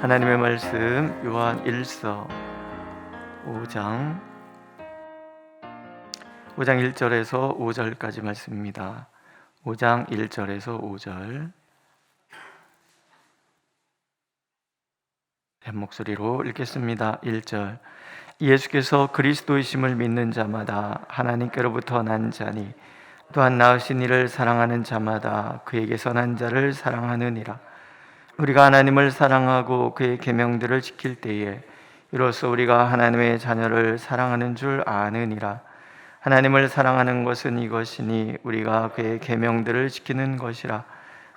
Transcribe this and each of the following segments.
하나님의 말씀 요한 1서 5장 1절에서 5절까지 말씀입니다. 5장 1절에서 5절 한 목소리로 읽겠습니다. 1절 예수께서 그리스도이심을 믿는 자마다 하나님께로부터 난 자니 또한 낳으신 이를 사랑하는 자마다 그에게서 난 자를 사랑하느니라. 우리가 하나님을 사랑하고 그의 계명들을 지킬 때에 이로써 우리가 하나님의 자녀를 사랑하는 줄 아느니라. 하나님을 사랑하는 것은 이것이니 우리가 그의 계명들을 지키는 것이라.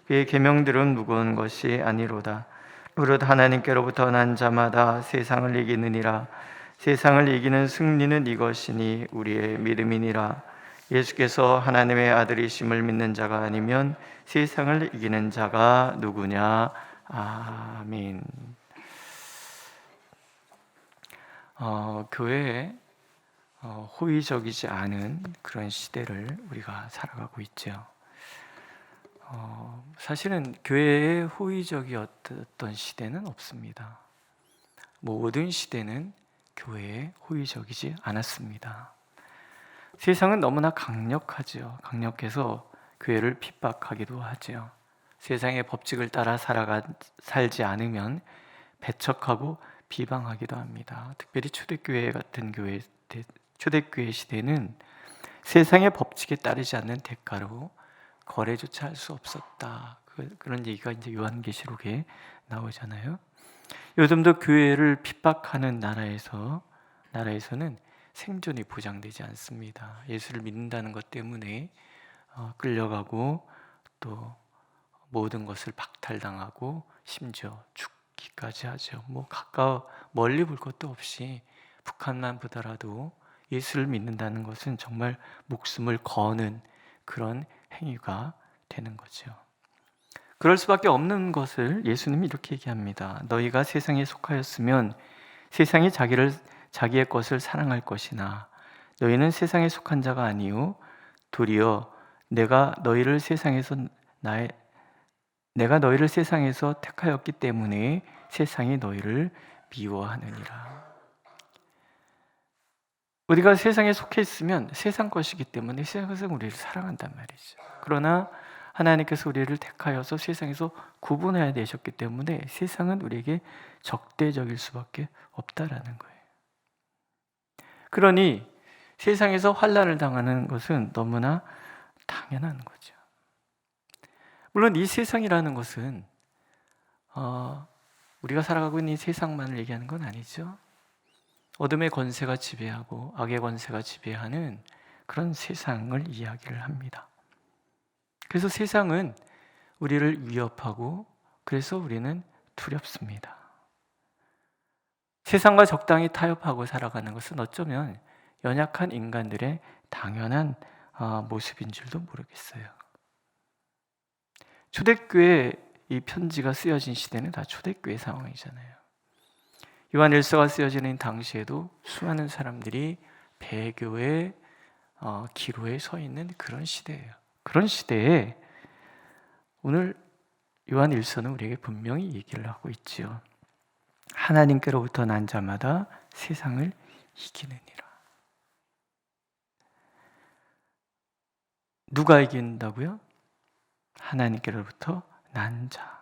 그의 계명들은 무거운 것이 아니로다. 무릇 하나님께로부터 난 자마다 세상을 이기느니라. 세상을 이기는 승리는 이것이니 우리의 믿음이니라. 예수께서 하나님의 아들이심을 믿는 자가 아니면 세상을 이기는 자가 누구냐? 아멘. 교회에 호의적이지 않은 그런 시대를 우리가 살아가고 있죠. 사실은 교회에 호의적이었던 시대는 없습니다. 모든 시대는 교회에 호의적이지 않았습니다. 세상은 너무나 강력하죠. 강력해서 교회를 핍박하기도 하죠. 세상의 법칙을 따라 살지 않으면 배척하고 비방하기도 합니다. 특별히 초대교회 같은 초대교회 시대는 세상의 법칙에 따르지 않는 대가로 거래조차 할 수 없었다. 그런 얘기가 이제 요한계시록에 나오잖아요. 요즘도 교회를 핍박하는 나라에서는 생존이 보장되지 않습니다. 예수를 믿는다는 것 때문에 끌려가고 또 모든 것을 박탈당하고 심지어 죽기까지 하죠. 멀리 볼 것도 없이 북한만 보더라도 예수를 믿는다는 것은 정말 목숨을 거는 그런 행위가 되는 거죠. 그럴 수밖에 없는 것을 예수님이 이렇게 얘기합니다. 너희가 세상에 속하였으면 세상이 자기의 것을 사랑할 것이나 너희는 세상에 속한 자가 아니요 도리어 내가 너희를 세상에서 택하였기 때문에 세상이 너희를 미워하느니라. 우리가 세상에 속해 있으면 세상 것이기 때문에 세상은 우리를 사랑한단 말이죠. 그러나 하나님께서 우리를 택하여서 세상에서 구분해야 되셨기 때문에 세상은 우리에게 적대적일 수밖에 없다라는 거예요. 그러니 세상에서 환난을 당하는 것은 너무나 당연한 거죠. 물론 이 세상이라는 것은 우리가 살아가고 있는 이 세상만을 얘기하는 건 아니죠. 어둠의 권세가 지배하고 악의 권세가 지배하는 그런 세상을 이야기를 합니다. 그래서 세상은 우리를 위협하고 그래서 우리는 두렵습니다. 세상과 적당히 타협하고 살아가는 것은 어쩌면 연약한 인간들의 당연한 모습인 줄도 모르겠어요. 초대교회 이 편지가 쓰여진 시대는 다 초대교회 상황이잖아요. 요한 1서가 쓰여지는 당시에도 수많은 사람들이 배교의 기로에 서 있는 그런 시대예요. 그런 시대에 오늘 요한 1서는 우리에게 분명히 얘기를 하고 있지요. 하나님께로부터 난 자마다 세상을 이기느니라. 누가 이긴다고요? 하나님께로부터 난 자.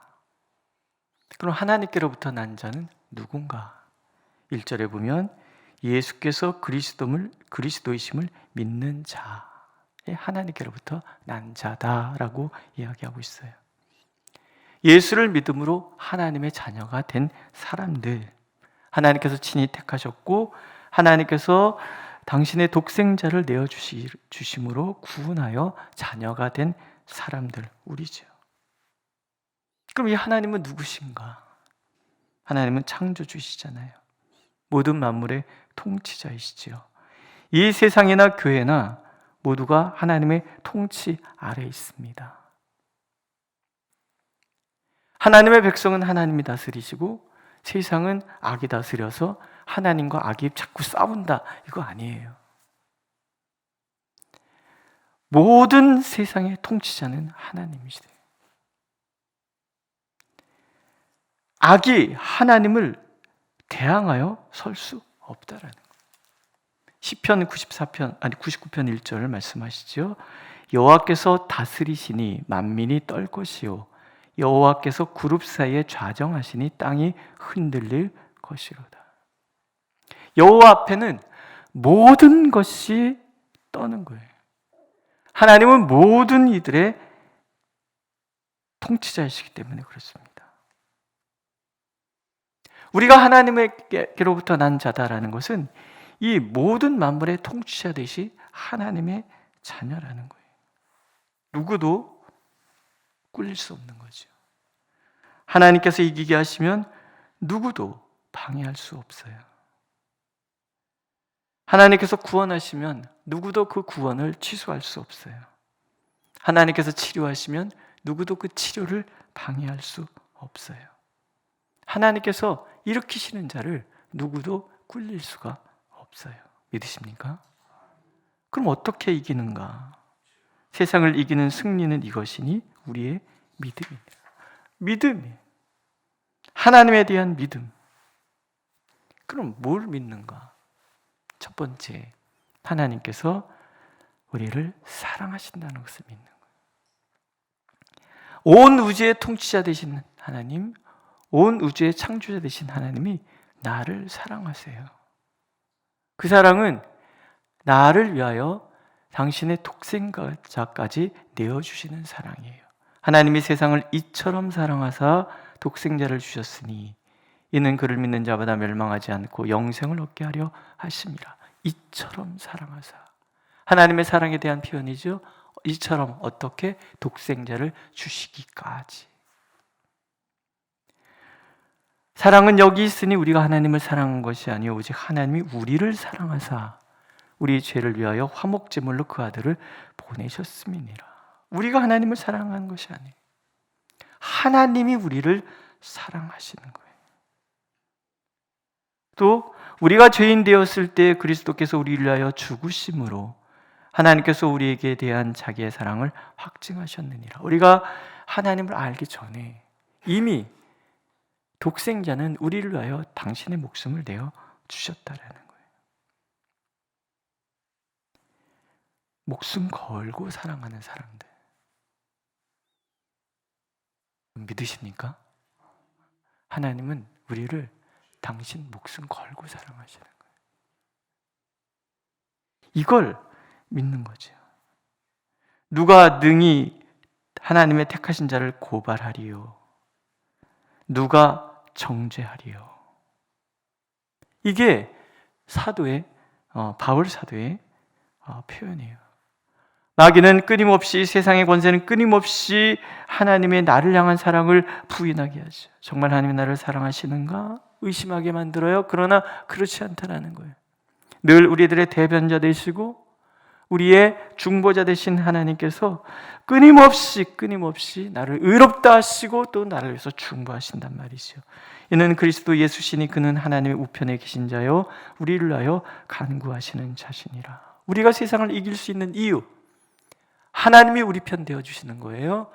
그럼 하나님께로부터 난 자는 누군가? 1절에 보면 예수께서 그리스도이심을 믿는 자, 하나님께로부터 난 자다라고 이야기하고 있어요. 예수를 믿음으로 하나님의 자녀가 된 사람들, 하나님께서 친히 택하셨고 하나님께서 당신의 독생자를 내어주심으로 구원하여 자녀가 된 사람들, 우리죠. 그럼 이 하나님은 누구신가? 하나님은 창조주시잖아요. 모든 만물의 통치자이시지요. 이 세상이나 교회나 모두가 하나님의 통치 아래 있습니다. 하나님의 백성은 하나님이 다스리시고 세상은 악이 다스려서 하나님과 악이 자꾸 싸운다, 이거 아니에요. 모든 세상의 통치자는 하나님이시대요. 악이 하나님을 대항하여 설 수 없다라는 거예요. 시편 99편 1절 말씀하시죠. 여호와께서 다스리시니 만민이 떨 것이요 여호와께서 그룹 사이에 좌정하시니 땅이 흔들릴 것이로다. 여호와 앞에는 모든 것이 떠는 거예요. 하나님은 모든 이들의 통치자이시기 때문에 그렇습니다. 우리가 하나님께로부터 난 자다라는 것은 이 모든 만물의 통치자 되시 하나님의 자녀라는 거예요. 누구도 꿀릴 수 없는 거죠. 하나님께서 이기게 하시면 누구도 방해할 수 없어요. 하나님께서 구원하시면 누구도 그 구원을 취소할 수 없어요. 하나님께서 치료하시면 누구도 그 치료를 방해할 수 없어요. 하나님께서 일으키시는 자를 누구도 꿀릴 수가 없어요. 믿으십니까? 그럼 어떻게 이기는가? 세상을 이기는 승리는 이것이니 우리의 믿음입니다. 믿음이 하나님에 대한 믿음. 그럼 뭘 믿는가? 첫 번째, 하나님께서 우리를 사랑하신다는 것을 믿는 거예요. 온 우주의 통치자 되신 하나님, 온 우주의 창조자 되신 하나님이 나를 사랑하세요. 그 사랑은 나를 위하여 당신의 독생자까지 내어주시는 사랑이에요. 하나님이 세상을 이처럼 사랑하사 독생자를 주셨으니 이는 그를 믿는 자마다 멸망하지 않고 영생을 얻게 하려 하심이라. 이처럼 사랑하사. 하나님의 사랑에 대한 표현이죠. 이처럼 어떻게 독생자를 주시기까지. 사랑은 여기 있으니 우리가 하나님을 사랑한 것이 아니요 오직 하나님이 우리를 사랑하사 우리 죄를 위하여 화목제물로 그 아들을 보내셨음이니라. 우리가 하나님을 사랑한 것이 아니에요. 하나님이 우리를 사랑하시는 거예요. 또 우리가 죄인 되었을 때 그리스도께서 우리를 위하여 죽으심으로 하나님께서 우리에게 대한 자기의 사랑을 확증하셨느니라. 우리가 하나님을 알기 전에 이미 독생자는 우리를 위하여 당신의 목숨을 내어 주셨다라는 거예요. 목숨 걸고 사랑하는 사람들 믿으십니까? 하나님은 우리를 당신 목숨 걸고 사랑하시는 거예요. 이걸 믿는 거죠. 누가 능히 하나님의 택하신 자를 고발하리요? 누가 정죄하리요? 이게 바울 사도의 표현이에요. 마귀는 끊임없이 세상의 권세는 끊임없이 하나님의 나를 향한 사랑을 부인하게 하죠. 정말 하나님이 나를 사랑하시는가? 의심하게 만들어요. 그러나 그렇지 않다라는 거예요. 늘 우리들의 대변자 되시고 우리의 중보자 되신 하나님께서 끊임없이 나를 의롭다 하시고 또 나를 위해서 중보하신단 말이죠. 이는 그리스도 예수시니 그는 하나님의 우편에 계신 자요 우리를 위하여 간구하시는 자시니라. 우리가 세상을 이길 수 있는 이유, 하나님이 우리 편 되어주시는 거예요.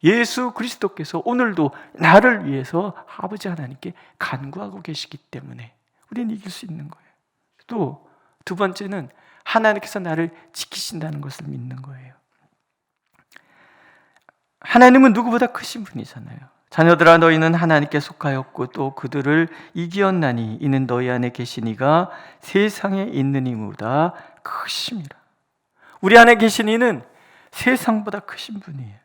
예수 그리스도께서 오늘도 나를 위해서 아버지 하나님께 간구하고 계시기 때문에 우리는 이길 수 있는 거예요. 또 두 번째는 하나님께서 나를 지키신다는 것을 믿는 거예요. 하나님은 누구보다 크신 분이잖아요. 자녀들아 너희는 하나님께 속하였고 또 그들을 이기었나니 이는 너희 안에 계신 이가 세상에 있는 이보다 크심이라. 우리 안에 계신 이는 세상보다 크신 분이에요.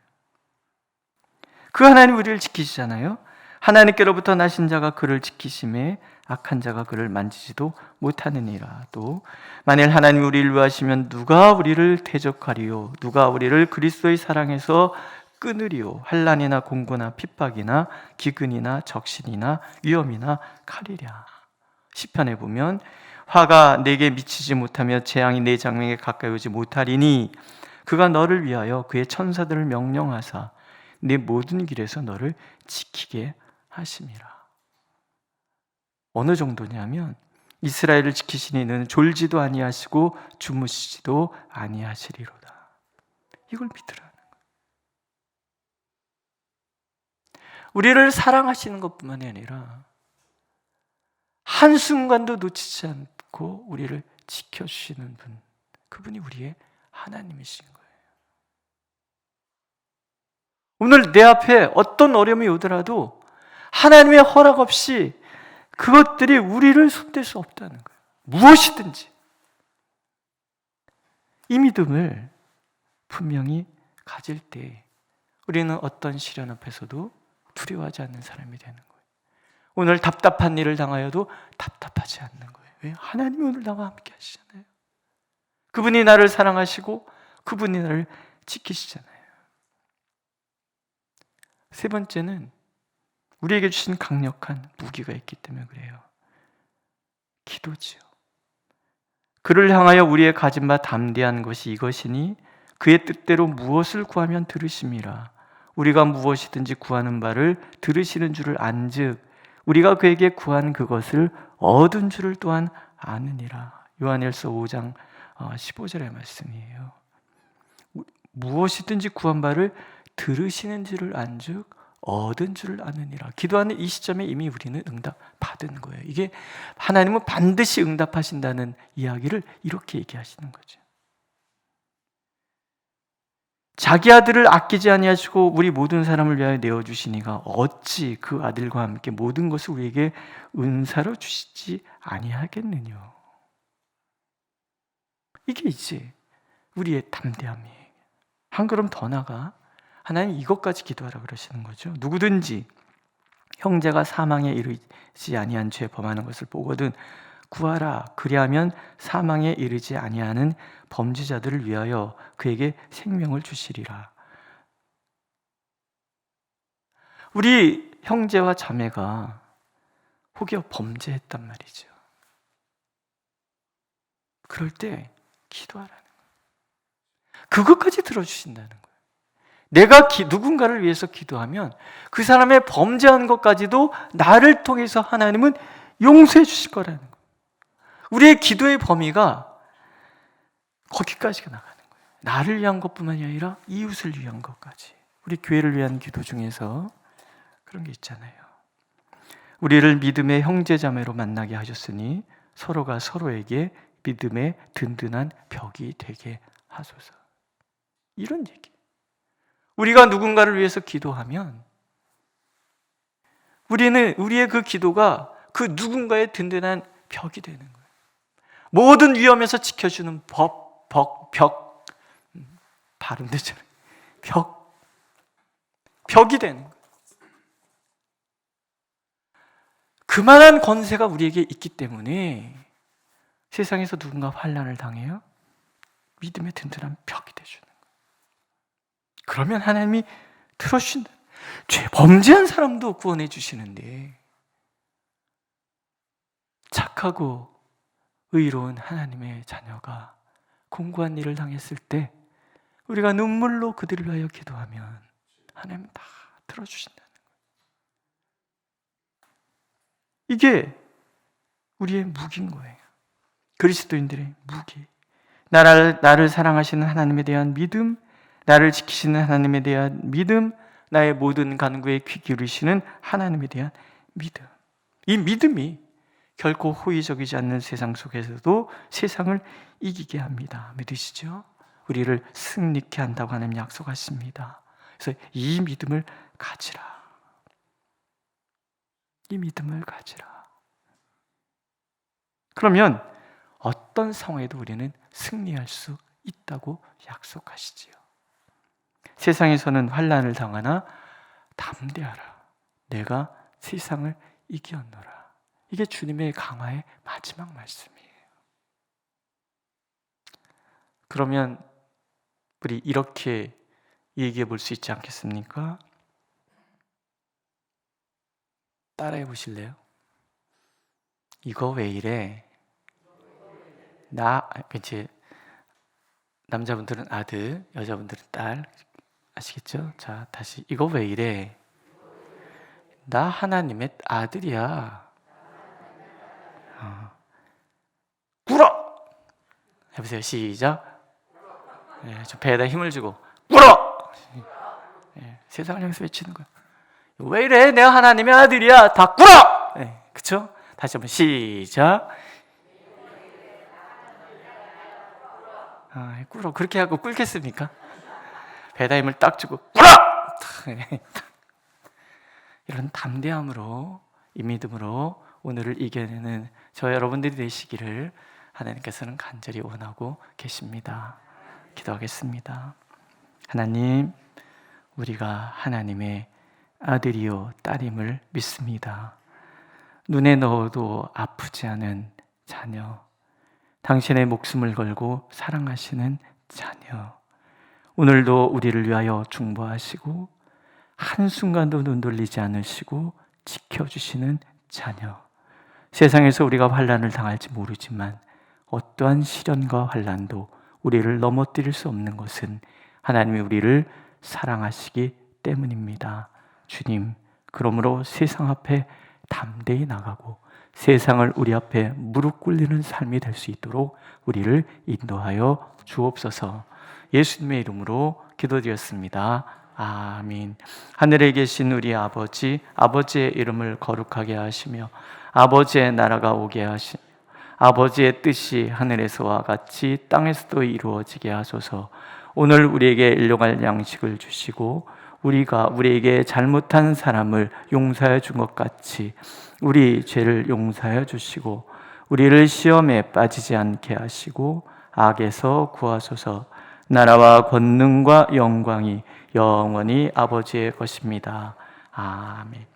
그 하나님 우리를 지키시잖아요. 하나님께로부터 나신 자가 그를 지키심에 악한 자가 그를 만지지도 못하느니라. 또 만일 하나님이 우리를 위하시면 누가 우리를 대적하리요? 누가 우리를 그리스도의 사랑에서 끊으리요? 환난이나 공고나 핍박이나 기근이나 적신이나 위험이나 칼이랴. 시편에 보면 화가 내게 미치지 못하며 재앙이 내 장막에 가까이 오지 못하리니 그가 너를 위하여 그의 천사들을 명령하사 내 모든 길에서 너를 지키게 하심이라. 어느 정도냐면 이스라엘을 지키시니 이는 졸지도 아니하시고 주무시지도 아니하시리로다. 이걸 믿으라는 거예요. 우리를 사랑하시는 것뿐만이 아니라 한순간도 놓치지 않고 우리를 지켜주시는 분, 그분이 우리의 하나님이신 거예요. 오늘 내 앞에 어떤 어려움이 오더라도 하나님의 허락 없이 그것들이 우리를 손댈 수 없다는 거예요. 무엇이든지. 이 믿음을 분명히 가질 때 우리는 어떤 시련 앞에서도 두려워하지 않는 사람이 되는 거예요. 오늘 답답한 일을 당하여도 답답하지 않는 거예요. 왜? 하나님이 오늘 나와 함께 하시잖아요. 그분이 나를 사랑하시고 그분이 나를 지키시잖아요. 세 번째는 우리에게 주신 강력한 무기가 있기 때문에 그래요. 기도지요. 그를 향하여 우리의 가진 바 담대한 것이 이것이니 그의 뜻대로 무엇을 구하면 들으심이라. 우리가 무엇이든지 구하는 바를 들으시는 줄을 안즉 우리가 그에게 구한 그것을 얻은 줄을 또한 아느니라. 요한일서 5장 15절의 말씀이에요. 무엇이든지 구한 바를 들으시는 줄을 안즉 얻은 줄을 아느니라. 기도하는 이 시점에 이미 우리는 응답 받은 거예요. 이게 하나님은 반드시 응답하신다는 이야기를 이렇게 얘기하시는 거죠. 자기 아들을 아끼지 아니하시고 우리 모든 사람을 위하여 내어주시니가 어찌 그 아들과 함께 모든 것을 우리에게 은사로 주시지 아니하겠느냐. 이게 이제 우리의 담대함이에요. 한 걸음 더 나가 하나님 이것까지 기도하라 그러시는 거죠. 누구든지 형제가 사망에 이르지 아니한 죄 범하는 것을 보거든 구하라. 그리하면 사망에 이르지 아니하는 범죄자들을 위하여 그에게 생명을 주시리라. 우리 형제와 자매가 혹여 범죄했단 말이죠. 그럴 때 기도하라는 거예요. 그것까지 들어주신다는 거예요. 내가 누군가를 위해서 기도하면 그 사람의 범죄한 것까지도 나를 통해서 하나님은 용서해 주실 거라는 거예요. 우리의 기도의 범위가 거기까지가 나가는 거예요. 나를 위한 것뿐만이 아니라 이웃을 위한 것까지. 우리 교회를 위한 기도 중에서 그런 게 있잖아요. 우리를 믿음의 형제자매로 만나게 하셨으니 서로가 서로에게 믿음의 든든한 벽이 되게 하소서. 이런 얘기. 우리가 누군가를 위해서 기도하면 우리는 우리의 그 기도가 그 누군가의 든든한 벽이 되는 거예요. 모든 위험에서 지켜주는 벽. 발음 되잖아요. 벽이 되는 거예요. 그만한 권세가 우리에게 있기 때문에 세상에서 누군가 환난을 당해요? 믿음의 든든한 벽이 되주는 거예요. 그러면 하나님이 들어주신다. 죄 범죄한 사람도 구원해 주시는데 착하고 의로운 하나님의 자녀가 공고한 일을 당했을 때 우리가 눈물로 그들을 위하여 기도하면 하나님은 다 들어주신다는 거예요. 이게 우리의 무기인 거예요. 그리스도인들의 무기. 나를 사랑하시는 하나님에 대한 믿음, 나를 지키시는 하나님에 대한 믿음, 나의 모든 간구에 귀 기울이시는 하나님에 대한 믿음. 이 믿음이 결코 호의적이지 않는 세상 속에서도 세상을 이기게 합니다. 믿으시죠? 우리를 승리케 한다고 하나님 약속하십니다. 그래서 이 믿음을 가지라. 이 믿음을 가지라. 그러면 어떤 상황에도 우리는 승리할 수 있다고 약속하시지요. 세상에서는 환난을 당하나 담대하라. 내가 세상을 이겼노라. 이게 주님의 강화의 마지막 말씀이에요. 그러면 우리 이렇게 얘기해 볼 수 있지 않겠습니까? 따라해 보실래요? 이거 왜 이래? 그치? 남자분들은 아들, 여자분들은 딸. 아시겠죠? 자, 다시. 이거 왜 이래? 나 하나님의 아들이야. 꿇어! 해보세요. 시작. 좀 배에다 힘을 주고 꿇어! 세상을 향해서 외치는 거야. 왜 이래? 내가 하나님의 아들이야. 다 꿇어! 네, 그쵸? 다시 한번 시작. 꿇어. 그렇게 하고 꿇겠습니까? 배다 힘을 딱 주고 꿇어! 이런 담대함으로, 이 믿음으로 오늘을 이겨내는 저 여러분들이 되시기를 하나님께서는 간절히 원하고 계십니다. 기도하겠습니다. 하나님, 우리가 하나님의 아들이요 딸임을 믿습니다. 눈에 넣어도 아프지 않은 자녀, 당신의 목숨을 걸고 사랑하시는 자녀, 오늘도 우리를 위하여 중보하시고 한순간도 눈 돌리지 않으시고 지켜주시는 자녀, 세상에서 우리가 환난을 당할지 모르지만 어떠한 시련과 환난도 우리를 넘어뜨릴 수 없는 것은 하나님이 우리를 사랑하시기 때문입니다. 주님, 그러므로 세상 앞에 담대히 나가고 세상을 우리 앞에 무릎 꿇리는 삶이 될 수 있도록 우리를 인도하여 주옵소서. 예수님의 이름으로 기도드렸습니다. 아멘. 하늘에 계신 우리 아버지, 아버지의 이름을 거룩하게 하시며 아버지의 나라가 오게 하시며 아버지의 뜻이 하늘에서와 같이 땅에서도 이루어지게 하소서. 오늘 우리에게 일용할 양식을 주시고 우리가 우리에게 잘못한 사람을 용서해 준 것 같이 우리 죄를 용서해 주시고 우리를 시험에 빠지지 않게 하시고 악에서 구하소서. 나라와 권능과 영광이 영원히 아버지의 것입니다. 아멘.